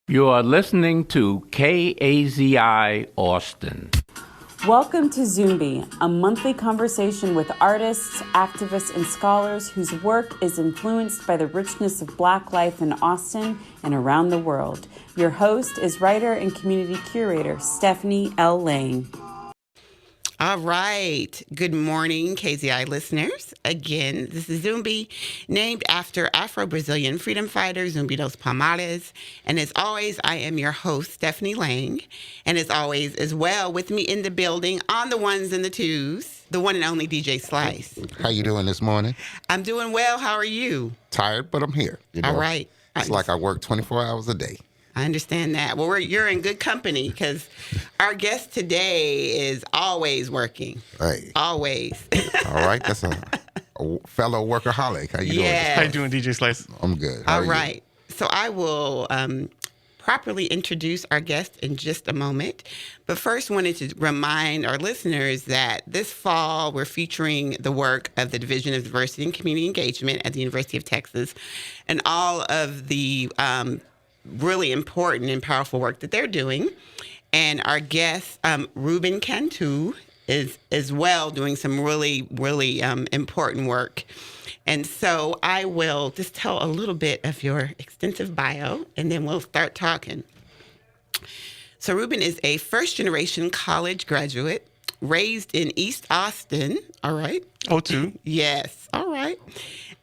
You are listening to KAZI Austin. Welcome to ZUMBI, a monthly conversation with artists, activists, and scholars whose work is influenced by the richness of Black life in Austin and around the world. Your host is writer and community curator Stephanie L. Lang. All right. Good morning, KZI listeners. Again, this is ZUMBI, named after Afro-Brazilian freedom fighter Zumbi dos Palmares. And as always, I am your host, Stephanie Lang. And as always, as well, with me in the building, on the ones and the twos, the one and only DJ Slice. How you doing this morning? I'm doing well. How are you? Tired, but I'm here. All right. It's like I work 24 hours a day. I understand that. Well, you're in good company because our guest today is always working. Hey. Always. All right. That's a fellow workaholic. How you doing? Yes. How you doing, DJ Slice? I'm good. How All are you? right. So I will properly introduce our guest in just a moment. But first, wanted to remind our listeners that this fall, we're featuring the work of the Division of Diversity and Community Engagement at the University of Texas and all of the really important and powerful work that they're doing. And our guest, Rubén Cantú, is as well doing some really, really important work. And so I will just tell a little bit of your extensive bio, and then we'll start talking. So Rubén is a first-generation college graduate, raised in East Austin, all right? O2. Yes, all right.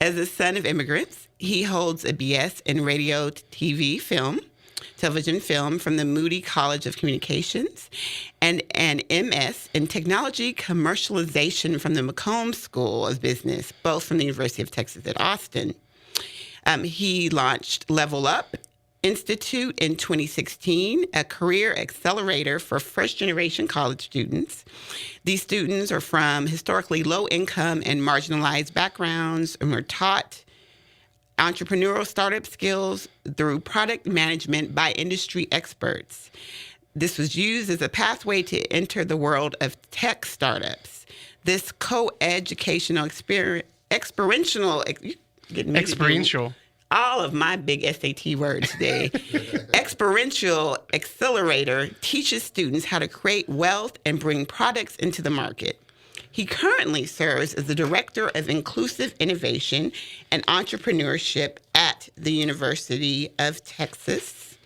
As a son of immigrants, he holds a BS in radio, television film from the Moody College of Communications, and an MS in technology commercialization from the McCombs School of Business, both from the University of Texas at Austin. He launched Level Up Institute in 2016, a career accelerator for first-generation college students. These students are from historically low-income and marginalized backgrounds and were taught entrepreneurial startup skills through product management by industry experts. This was used as a pathway to enter the world of tech startups. This co-educational experiential all of my big SAT words today. Experiential accelerator teaches students how to create wealth and bring products into the market. He currently serves as the Director of Inclusive Innovation and Entrepreneurship at the University of Texas.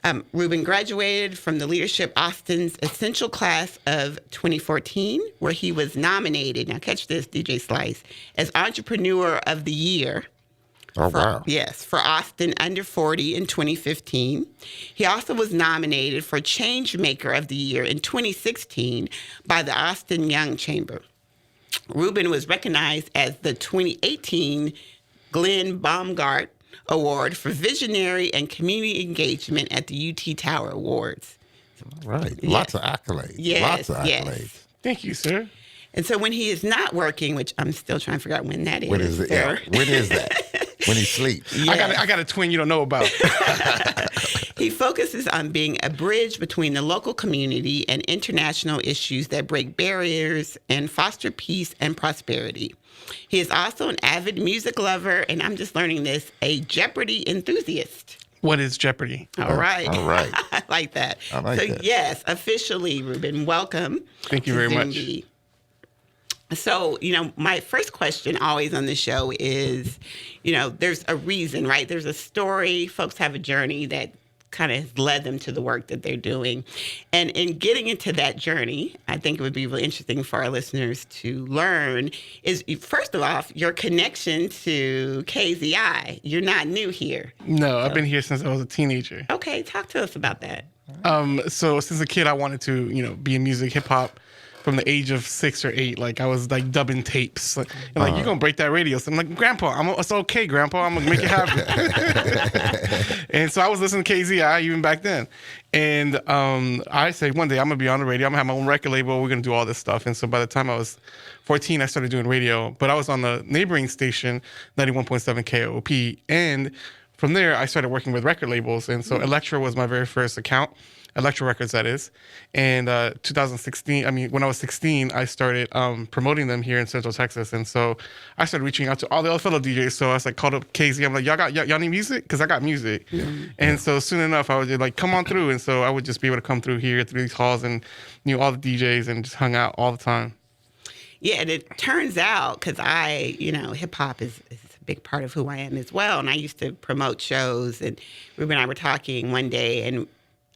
Rubén graduated from the Leadership Austin's Essential Class of 2014, where he was nominated, now catch this, DJ Slice, as Entrepreneur of the Year. Oh, wow. Yes, for Austin Under 40 in 2015. He also was nominated for Changemaker of the Year in 2016 by the Austin Young Chamber. Rubén was recognized as the 2018 Glenn Baumgart Award for Visionary and Community Engagement at the UT Tower Awards. All right. Yes. Lots of accolades. Yes, Lots of accolades. yes. Thank you, sir. And so when he is not working, which I'm still trying to figure out when that is. When is it? Yeah. When is that? When he sleeps. Yes. I got a twin you don't know about. He focuses on being a bridge between the local community and international issues that break barriers and foster peace and prosperity. He is also an avid music lover, and I'm just learning this, a Jeopardy enthusiast. What is Jeopardy? All right. All right. I like that. I like that. Yes, officially, Rubén, welcome. Thank you very much. So, my first question always on the show is, there's a reason, right? There's a story. Folks have a journey that kind of has led them to the work that they're doing. And in getting into that journey, I think it would be really interesting for our listeners to learn is, first of all, your connection to KZI. You're not new here. No, I've been here since I was a teenager. Okay, talk to us about that. So since a kid, I wanted to, be in music, hip hop. From the age of 6 or 8, like I was like dubbing tapes. Like you're gonna break that radio. So I'm like, Grandpa, it's okay, Grandpa. I'm gonna make it happen. And so I was listening to KZI even back then. And I said, one day I'm gonna be on the radio. I'm gonna have my own record label. We're gonna do all this stuff. And so by the time I was 14, I started doing radio. But I was on the neighboring station, 91.7 KOP. And from there, I started working with record labels. And so Elektra was my very first account, Elektra Records, that is. And 2016, when I was 16, I started promoting them here in Central Texas. And so I started reaching out to all the other fellow DJs. So I was like, called up KZ. I'm like, y'all need music? Because I got music. And so soon enough, I was just like, come on through. And so I would just be able to come through here through these halls and knew all the DJs and just hung out all the time. Yeah, and it turns out, because hip hop is a big part of who I am as well. And I used to promote shows, and Rubén and I were talking one day, and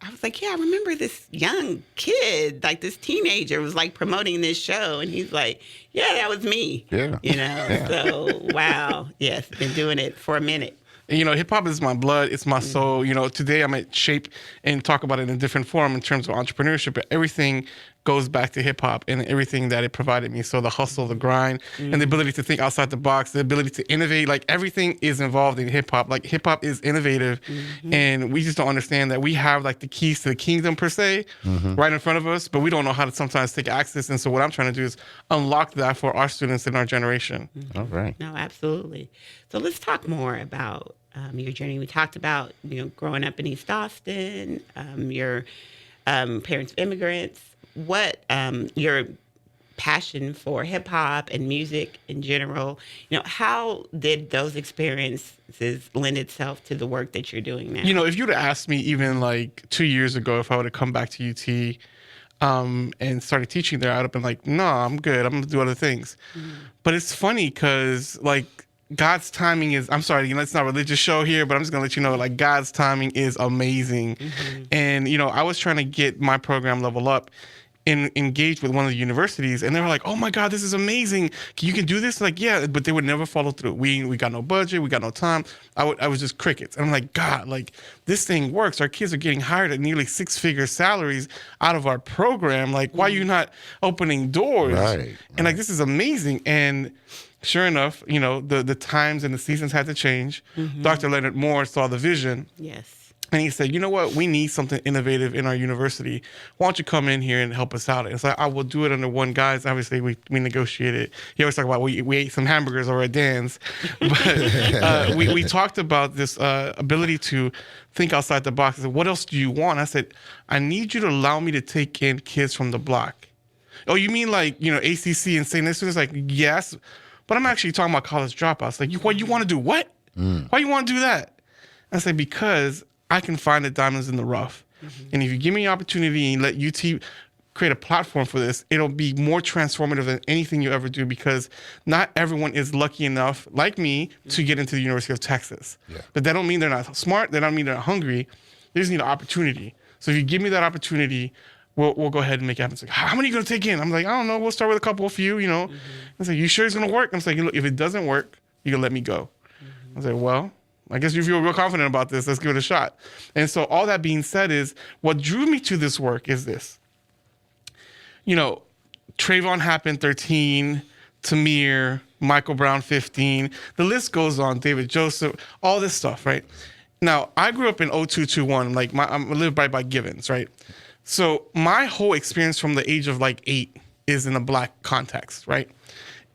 I was like, yeah, I remember this young kid, like this teenager was like promoting this show. And he's like, yeah, that was me. Yeah. So, wow. Yes, been doing it for a minute. Hip hop is my blood. It's my soul. Today I'm at Shape and talk about it in a different form in terms of entrepreneurship, but everything goes back to hip hop and everything that it provided me. So the hustle, the grind, and the ability to think outside the box, the ability to innovate, like everything is involved in hip hop. Like hip hop is innovative, and we just don't understand that we have like the keys to the kingdom per se right in front of us, but we don't know how to sometimes take access. And so what I'm trying to do is unlock that for our students in our generation. All right. No, absolutely. So let's talk more about your journey. We talked about, growing up in East Austin, your parents immigrants, what your passion for hip hop and music in general, how did those experiences lend itself to the work that you're doing now? If you'd have asked me even like 2 years ago if I would have come back to UT and started teaching there, I would have been like, no, I'm good. I'm going to do other things. But it's funny because like God's timing is, I'm sorry, it's not a religious show here, but I'm just going to let you know, like God's timing is amazing. And, I was trying to get my program level up and engaged with one of the universities, and they were like, oh my God, this is amazing. You can do this? Like, yeah, but they would never follow through. We got no budget, we got no time. I was just crickets. And I'm like, God, like this thing works. Our kids are getting hired at nearly 6-figure salaries out of our program. Like, why are you not opening doors? Right. And like, this is amazing. And sure enough, the times and the seasons had to change. Dr. Leonard Moore saw the vision. Yes. And he said, you know what? We need something innovative in our university. Why don't you come in here and help us out? It's like, I will do it under one guise. Obviously, we negotiated. He always talk about we ate some hamburgers over at Dan's. But we talked about this ability to think outside the box. I said, what else do you want? I said, I need you to allow me to take in kids from the block. Oh, you mean like, ACC and St. Louis? Like, yes. But I'm actually talking about college dropouts. Like, what you want to do? What? Why you want to do that? I said, because I can find the diamonds in the rough. And if you give me an opportunity and let UT create a platform for this, it'll be more transformative than anything you ever do, because not everyone is lucky enough, like me, to get into the University of Texas. But that don't mean they're not smart. That don't mean they're not hungry. They just need an opportunity. So if you give me that opportunity, we'll go ahead and make it happen. It's like, how many are you going to take in? I'm like, I don't know. We'll start with a few, I was like, you sure it's going to work? I'm like, look, if it doesn't work, you can let me go. I was like, well, I guess you feel real confident about this. Let's give it a shot. And so all that being said is, what drew me to this work is this. Trayvon happened 13, Tamir, Michael Brown 15. The list goes on. David Joseph, all this stuff, right? Now, I grew up in 0221. Like I live right by Givens, right? So my whole experience from the age of like 8 is in a black context, right?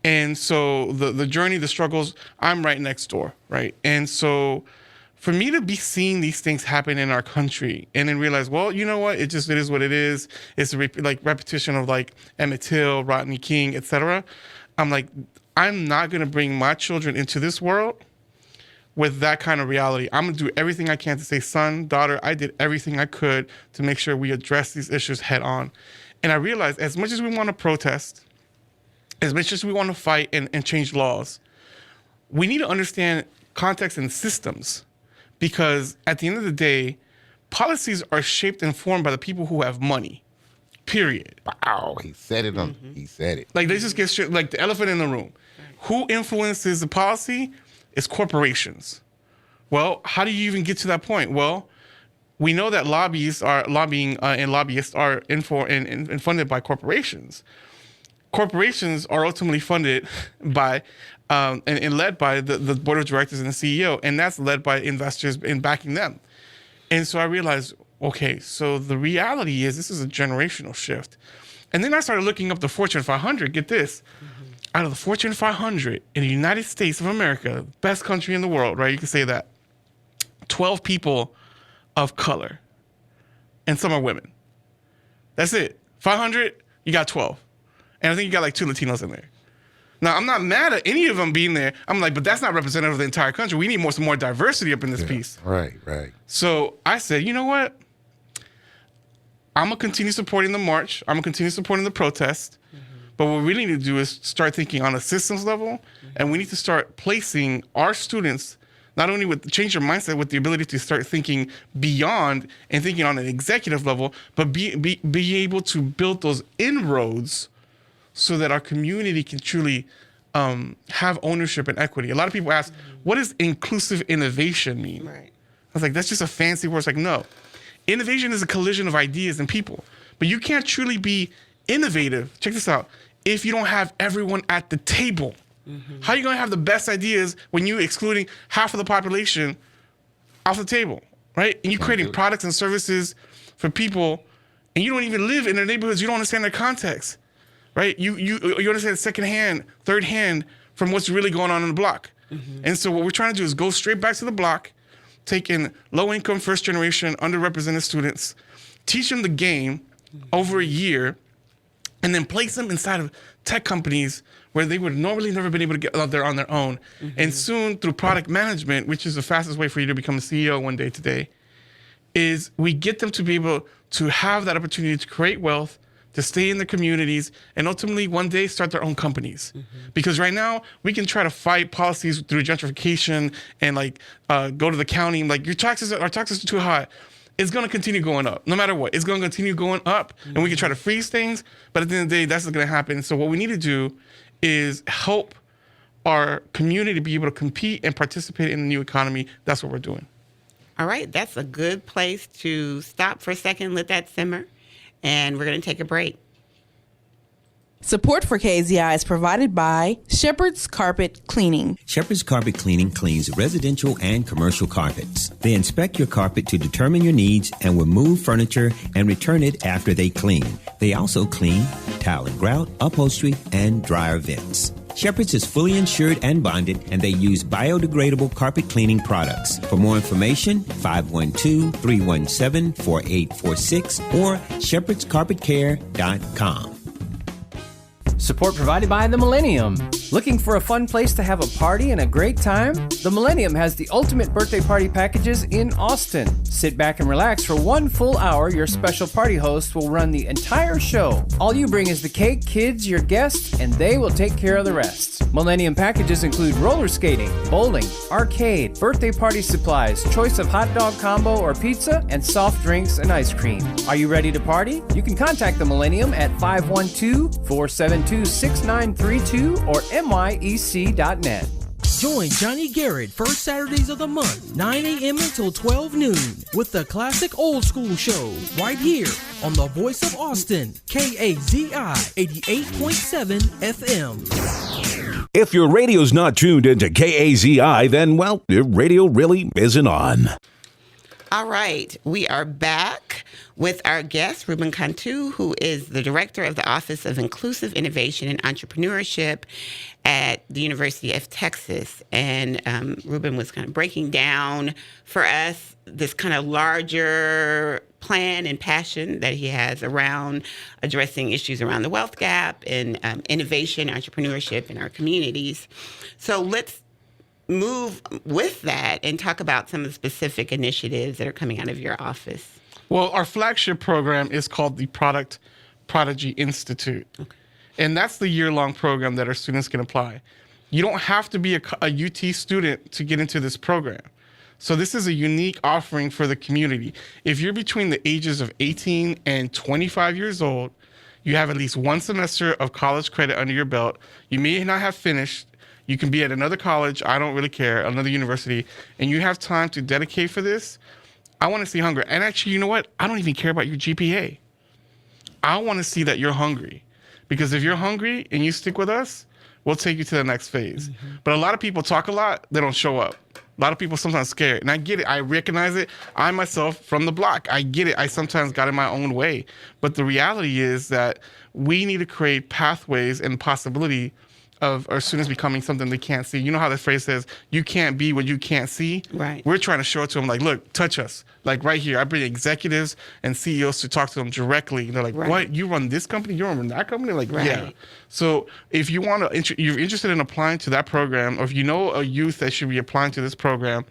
And so the journey, the struggles, I'm right next door, right? And so for me to be seeing these things happen in our country and then realize, well, you know what? It is what it is. It's a repetition of like Emmett Till, Rodney King, etc. I'm like, I'm not going to bring my children into this world with that kind of reality. I'm going to do everything I can to say, son, daughter, I did everything I could to make sure we address these issues head on. And I realized, as much as we want to protest, as much as we want to fight and change laws, we need to understand context and systems, because at the end of the day, policies are shaped and formed by the people who have money, period. Wow, he said it. He said it. Like, they just get straight, like the elephant in the room. Who influences the policy? It's corporations. Well, how do you even get to that point? Well, we know that lobbyists are and funded by corporations. Corporations are ultimately funded by and led by the board of directors and the CEO, and that's led by investors in backing them. And so I realized, okay, so the reality is this is a generational shift. And then I started looking up the Fortune 500. Get this. Out of the Fortune 500 in the United States of America, best country in the world, right? You can say that. 12 people of color, and some are women. That's it. 500, you got 12. And I think you got like 2 Latinos in there. Now, I'm not mad at any of them being there. I'm like, but that's not representative of the entire country. We need some more diversity up in this piece. Right. So I said, you know what? I'm going to continue supporting the march. I'm going to continue supporting the protest. But what we really need to do is start thinking on a systems level, and we need to start placing our students not only with change your mindset with the ability to start thinking beyond and thinking on an executive level, but be able to build those inroads so that our community can truly have ownership and equity. A lot of people ask, what does inclusive innovation mean? Right. I was like, that's just a fancy word. It's like, no. Innovation is a collision of ideas and people. But you can't truly be innovative, check this out, if you don't have everyone at the table. How are you going to have the best ideas when you're excluding half of the population off the table, right? And you're creating products and services for people, and you don't even live in their neighborhoods. You don't understand their context, right? You understand secondhand, third hand from what's really going on in the block. And so what we're trying to do is go straight back to the block, take in low-income, first-generation, underrepresented students, teach them the game over a year, and then place them inside of tech companies where they would normally never been able to get out there on their own. And soon through product management, which is the fastest way for you to become a CEO one day today, is we get them to be able to have that opportunity to create wealth, to stay in their communities, and ultimately one day start their own companies. Because right now we can try to fight policies through gentrification and like go to the county, like our taxes are too high. It's going to continue going up, no matter what. It's going to continue going up, and we can try to freeze things, but at the end of the day, that's not going to happen. So what we need to do is help our community be able to compete and participate in the new economy. That's what we're doing. All right, that's a good place to stop for a second, let that simmer, and we're going to take a break. Support for KZI is provided by Shepherd's Carpet Cleaning. Shepherd's Carpet Cleaning cleans residential and commercial carpets. They inspect your carpet to determine your needs and will move furniture and return it after they clean. They also clean tile and grout, upholstery, and dryer vents. Shepherd's is fully insured and bonded, and they use biodegradable carpet cleaning products. For more information, 512-317-4846 or shepherdscarpetcare.com. Support provided by the Millennium. Looking for a fun place to have a party and a great time? The Millennium has the ultimate birthday party packages in Austin. Sit back and relax for 1 full hour. Your special party host will run the entire show. All you bring is the cake, kids, your guests, and they will take care of the rest. Millennium packages include roller skating, bowling, arcade, birthday party supplies, choice of hot dog combo or pizza, and soft drinks and ice cream. Are you ready to party? You can contact the Millennium at 512-472-6932 or myec.net. Join Johnny Garrett first Saturdays of the month, 9 a.m. until 12 noon, with the classic old school show right here on the Voice of Austin, KAZI 88.7 FM. If your radio's not tuned into KAZI, then, well, your radio really isn't on. All right, we are back with our guest, Rubén Cantú, who is the director of the Office of Inclusive Innovation and Entrepreneurship at the University of Texas. And Rubén was kind of breaking down for us this kind of larger plan and passion that he has around addressing issues around the wealth gap and innovation, entrepreneurship in our communities. So let's move with that and talk about some of the specific initiatives that are coming out of your office. Well, our flagship program is called the Product Prodigy Institute. Okay. And that's the year-long program that our students can apply. You don't have to be a UT student to get into this program. So this is a unique offering for the community. If you're between the ages of 18 and 25 years old, you have at least 1 semester of college credit under your belt. You may not have finished. You can be at another college, I don't really care, another university, and you have time to dedicate for this. I want to see hunger. And actually, you know what? I don't even care about your GPA. I want to see that you're hungry. Because if you're hungry and you stick with us, we'll take you to the next phase. But a lot of people talk a lot, they don't show up. A lot of people sometimes scared. And I get it. I recognize it. I myself from the block, I get it. I sometimes got in my own way. But the reality is that we need to create pathways and possibility our students becoming something they can't see. You know how the phrase says, you can't be what you can't see? Right. We're trying to show it to them, like, look, touch us. Like right here, I bring executives and CEOs to talk to them directly. They're like, what? You run this company? You run that company? Like, yeah. So if you want to, you're interested in applying to that program, or if you know a youth that should be applying to this program,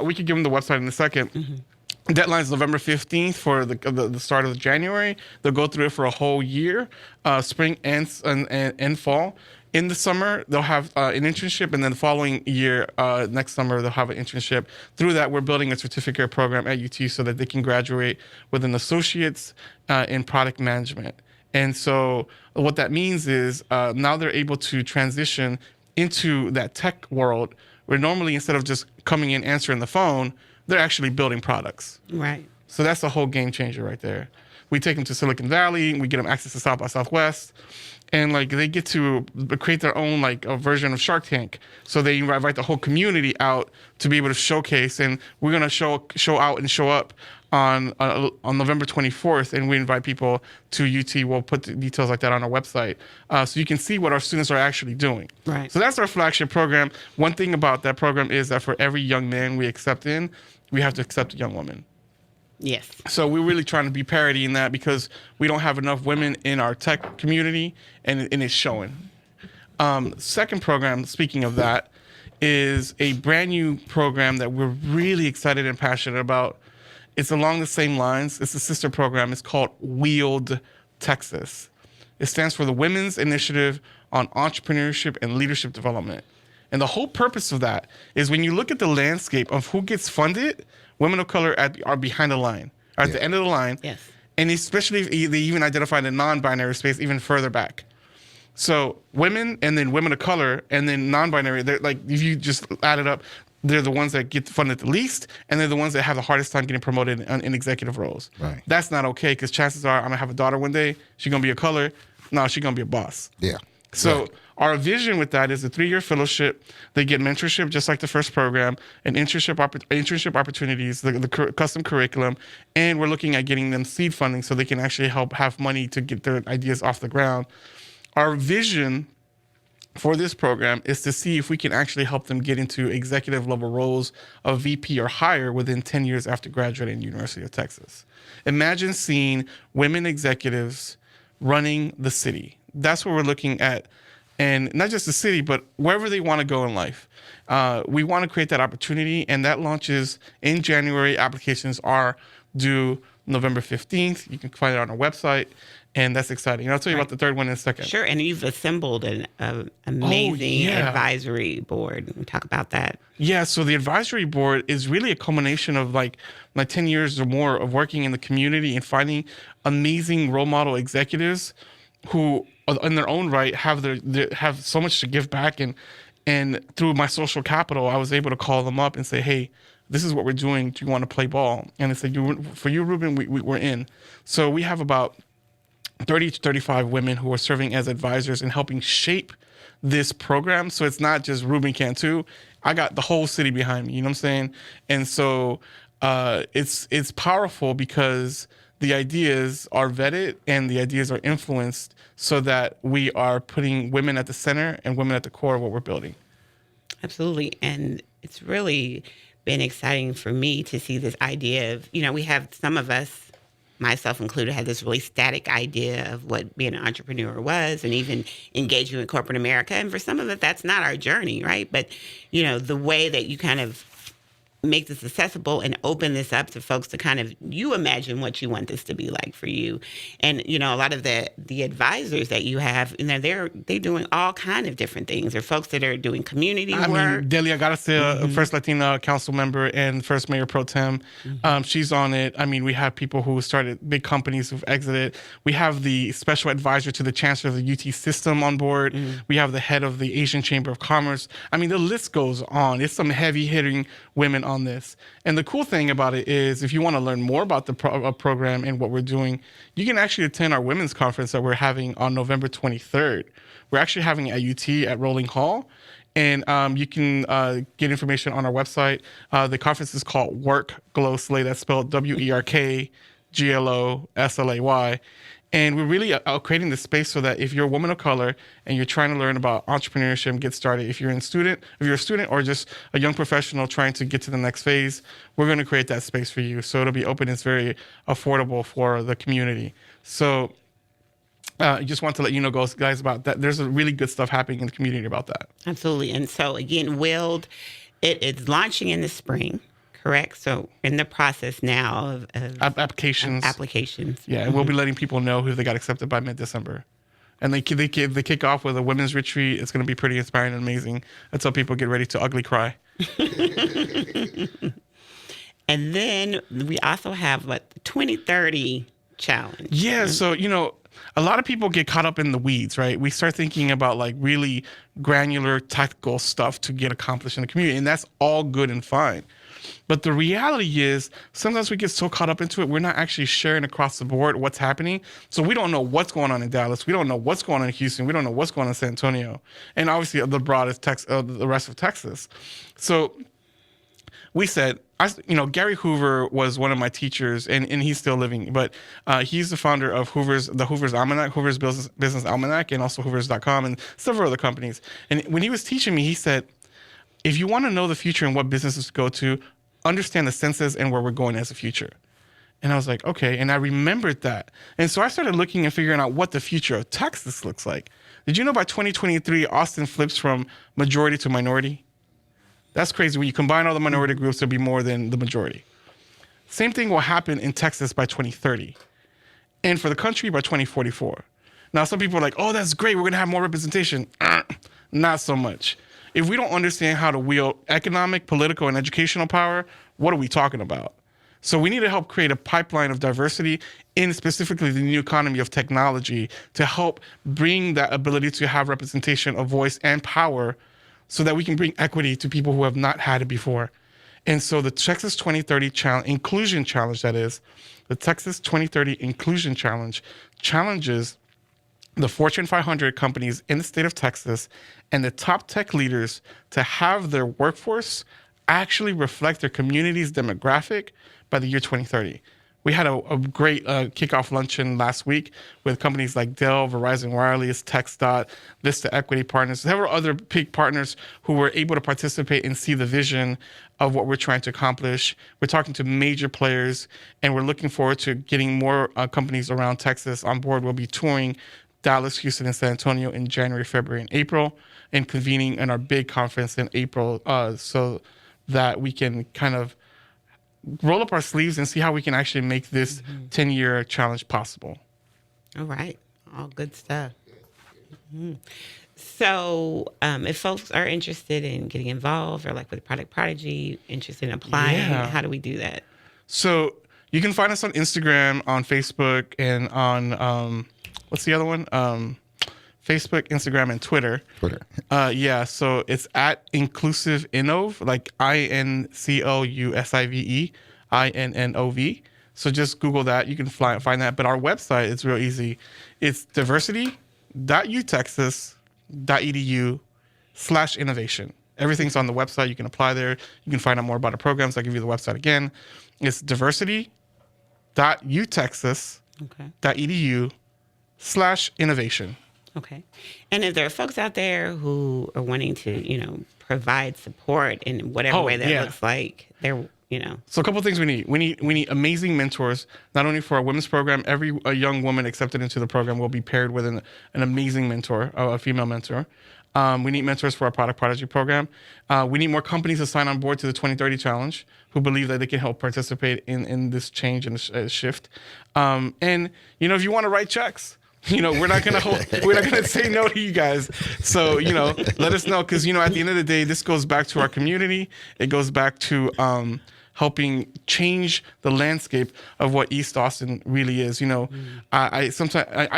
we could give them the website in a second. Deadline is November 15th for the start of January. They'll go through it for a whole year, spring and fall. In the summer, they'll have an internship, and then the following year, next summer, they'll have an internship. Through that, we're building a certificate program at UT so that they can graduate with an associate's in product management. And so what that means is now they're able to transition into that tech world where normally instead of just coming in, answering the phone, they're actually building products. Right. So that's a whole game changer right there. We take them to Silicon Valley, we get them access to South by Southwest, and like they get to create their own like a version of Shark Tank. So they invite the whole community out to be able to showcase, and we're gonna show out and show up on November 24th, and we invite people to UT. We'll put the details like that on our website, so you can see what our students are actually doing. Right. So that's our flagship program. One thing about that program is that for every young man we accept in, we have to accept a young woman. Yes. So we're really trying to be parity in that because we don't have enough women in our tech community, and it's showing. Second program, speaking of that, is a brand new program that we're really excited and passionate about. It's along the same lines. It's a sister program. It's called WIELD Texas. It stands for the Women's Initiative on Entrepreneurship and Leadership Development. And the whole purpose of that is when you look at the landscape of who gets funded, women of color are behind the line, are at the end of the line. Yes. And especially if they even identify the non-binary space even further back. So women and then women of color and then non-binary, they're like, if you just add it up, they're the ones that get funded the least, and they're the ones that have the hardest time getting promoted in executive roles. Right. That's not okay, because chances are I'm going to have a daughter one day. She's going to be a color. No, she's going to be a boss. Yeah. So right. Our vision with that is a 3-year fellowship. They get mentorship just like the first program, and internship opportunities, the custom curriculum, and we're looking at getting them seed funding so they can actually help have money to get their ideas off the ground. Our vision for this program is to see if we can actually help them get into executive level roles of VP or higher within 10 years after graduating University of Texas. Imagine seeing women executives running the city. That's what we're looking at. And not just the city, but wherever they want to go in life. We want to create that opportunity, and that launches in January. Applications are due November 15th. You can find it on our website, and that's exciting. And I'll tell you about the third one in a second. Sure, and you've assembled an amazing advisory board. We'll talk about that. Yeah, so the advisory board is really a culmination of like 10 years or more of working in the community and finding amazing role model executives who in their own right have so much to give back, and through my social capital I was able to call them up and say, hey, this is what we're doing, do you want to play ball? And they said, for you, Ruben, we're in. So we have about 30 to 35 women who are serving as advisors and helping shape this program. So it's not just Rubén Cantú. I got the whole city behind me, you know what I'm saying? And so it's powerful because the ideas are vetted and the ideas are influenced so that we are putting women at the center and women at the core of what we're building. Absolutely. And it's really been exciting for me to see this idea of, we have some of us, myself included, had this really static idea of what being an entrepreneur was and even engaging with corporate America. And for some of it, that's not our journey, right? But, the way that you kind of make this accessible and open this up to folks to kind of, you imagine what you want this to be like for you. And, a lot of the advisors that you have, they're doing all kind of different things. There are folks that are doing community work. I mean, Delia Garcia, first Latina council member and first mayor pro tem, she's on it. I mean, we have people who started big companies who've exited. We have the special advisor to the chancellor of the UT system on board. We have the head of the Asian Chamber of Commerce. I mean, the list goes on. It's some heavy hitting women on this. And the cool thing about it is if you want to learn more about the program and what we're doing, you can actually attend our women's conference that we're having on November 23rd. We're actually having it at UT at Rolling Hall. And you can get information on our website. The conference is called Work Glow Slay. That's spelled WERKGLOSLAY. And we're really creating this space so that if you're a woman of color and you're trying to learn about entrepreneurship and get started, if you're a student or just a young professional trying to get to the next phase, we're going to create that space for you. So it'll be open. It's very affordable for the community. So I just want to let you know, guys, about that. There's a really good stuff happening in the community about that. Absolutely. And so again, WILD, it is launching in the spring. Correct. So in the process now of applications. Yeah, and we'll be letting people know who they got accepted by mid-December. And they kick off with a women's retreat. It's going to be pretty inspiring and amazing. That's how people get ready to ugly cry. And then we also have the 2030 challenge. Yeah. So, a lot of people get caught up in the weeds, right? We start thinking about really granular tactical stuff to get accomplished in the community. And that's all good and fine. But the reality is sometimes we get so caught up into it, we're not actually sharing across the board what's happening. So we don't know what's going on in Dallas. We don't know what's going on in Houston. We don't know what's going on in San Antonio. And obviously the broadest the rest of Texas. So we said, Gary Hoover was one of my teachers, and he's still living, but he's the founder of Hoover's Almanac, Hoover's Business Almanac, and also Hoovers.com and several other companies. And when he was teaching me, he said, if you want to know the future and what businesses to go to, understand the senses and where we're going as a future. And I was like, okay. And I remembered that. And so I started looking and figuring out what the future of Texas looks like. Did you know by 2023, Austin flips from majority to minority? That's crazy. When you combine all the minority groups, there'll be more than the majority. Same thing will happen in Texas by 2030. And for the country by 2044. Now, some people are like, oh, that's great. We're going to have more representation. Not so much. If we don't understand how to wield economic, political, and educational power, what are we talking about? So we need to help create a pipeline of diversity in specifically the new economy of technology to help bring that ability to have representation of voice and power so that we can bring equity to people who have not had it before. And so the Texas 2030 Inclusion Challenge, that is, the Texas 2030 Inclusion Challenge challenges the Fortune 500 companies in the state of Texas and the top tech leaders to have their workforce actually reflect their community's demographic by the year 2030. We had a great kickoff luncheon last week with companies like Dell, Verizon Wireless, TxDOT, Vista Equity Partners, several other big partners who were able to participate and see the vision of what we're trying to accomplish. We're talking to major players, and we're looking forward to getting more companies around Texas on board. We'll be touring Dallas, Houston, and San Antonio in January, February, and April, and convening in our big conference in April so that we can kind of roll up our sleeves and see how we can actually make this 10-year challenge possible. All right. All good stuff. Mm-hmm. So if folks are interested in getting involved or with Product Prodigy, interested in applying, how do we do that? So you can find us on Instagram, on Facebook, and on, what's the other one? Facebook, Instagram, and Twitter. So it's at Inclusive Innov, like INCOUSIVE, INNOV. So just Google that. You can find that. But our website, it's real easy. It's diversity.utexas.edu/innovation. Everything's on the website. You can apply there. You can find out more about our programs. I'll give you the website again. It's diversity.utexas.edu/innovation. Okay. And if there are folks out there who are wanting to, provide support in whatever way that looks like, So a couple of things we need. We need amazing mentors, not only for our women's program. Every young woman accepted into the program will be paired with an amazing mentor, a female mentor. We need mentors for our Product Prodigy program. We need more companies to sign on board to the 2030 Challenge who believe that they can help participate in this change and this shift. And, if you want to write checks, we're not gonna say no to you guys. So, let us know, because, at the end of the day, this goes back to our community. It goes back to helping change the landscape of what East Austin really is. I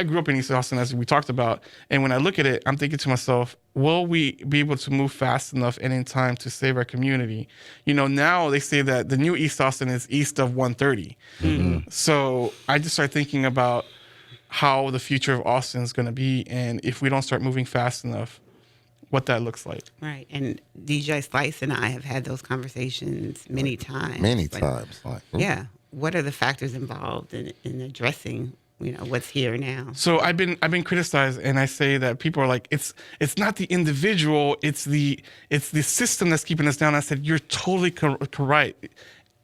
grew up in East Austin, as we talked about, and when I look at it, I'm thinking to myself, will we be able to move fast enough and in time to save our community? Now they say that the new East Austin is east of 130. Mm-hmm. So I just start thinking about how the future of Austin is going to be, and if we don't start moving fast enough, what that looks like. Right. And DJ Slice and I have had those conversations many times. Many times. Yeah. What are the factors involved in addressing what's here now. So I've been criticized, and I say that people are like, it's not the individual, it's the system that's keeping us down. I said, you're totally correct.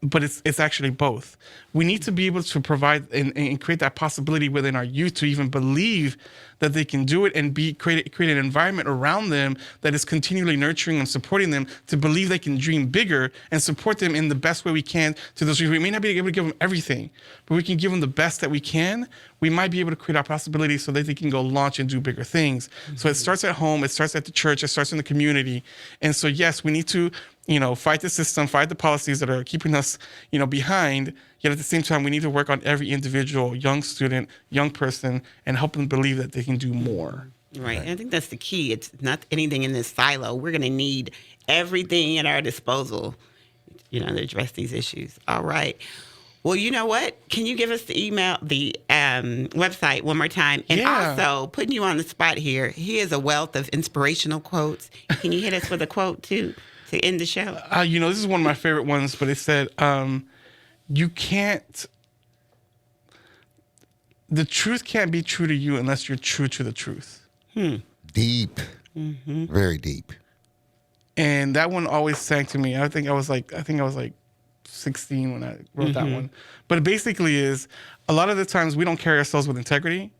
But it's actually both. We need to be able to provide and create that possibility within our youth to even believe that they can do it, and create an environment around them that is continually nurturing and supporting them to believe they can dream bigger, and support them in the best way we can to those dreams. We may not be able to give them everything, but we can give them the best that we can. We might be able to create our possibilities so that they can go launch and do bigger things. Mm-hmm. So it starts at home, it starts at the church, it starts in the community. And so yes, we need to fight the system, fight the policies that are keeping us, behind. Yet at the same time, we need to work on every individual, young student, young person, and help them believe that they can do more. Right. And I think that's the key. It's not anything in this silo. We're going to need everything at our disposal, to address these issues. All right. Well, you know what? Can you give us the website one more time? And also, putting you on the spot here, he is a wealth of inspirational quotes. Can you hit us with a quote, too, to end the show? This is one of my favorite ones, but it said, the truth can't be true to you unless you're true to the truth. Deep. Mm-hmm. Very deep. And that one always sang to me. I think I was like 16 when I wrote that one. But it basically is, a lot of the times we don't carry ourselves with integrity,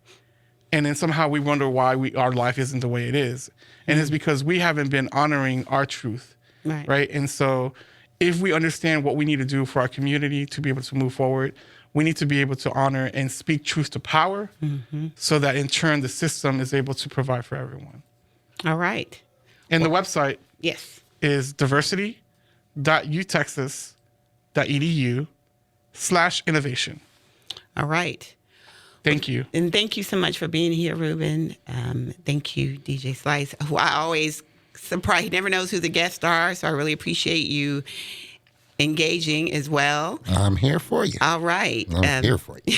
and then somehow we wonder why our life isn't the way it is. And it's because we haven't been honoring our truth. Right. And so if we understand what we need to do for our community to be able to move forward, we need to be able to honor and speak truth to power, so that in turn the system is able to provide for everyone. All right. And the website is diversity.utexas.edu/innovation. All right. Thank you. And thank you so much for being here, Rubén. Thank you, DJ Slice, who I always surprise. He never knows who the guests are, so I really appreciate you engaging as well. I'm here for you. All right. I'm here for you.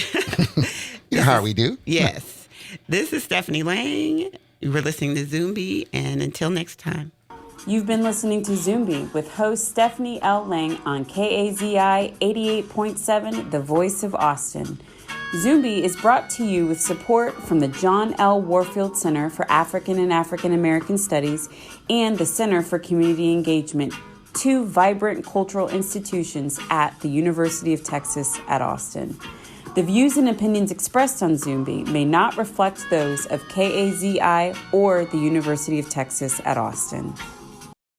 You know how we do. Yes. This is Stephanie Lang. You were listening to ZUMBI, and until next time. You've been listening to ZUMBI with host Stephanie L. Lang on KAZI 88.7, The Voice of Austin. ZUMBI is brought to you with support from the John L. Warfield Center for African and African American Studies and the Center for Community Engagement, two vibrant cultural institutions at the University of Texas at Austin. The views and opinions expressed on ZUMBI may not reflect those of KAZI or the University of Texas at Austin.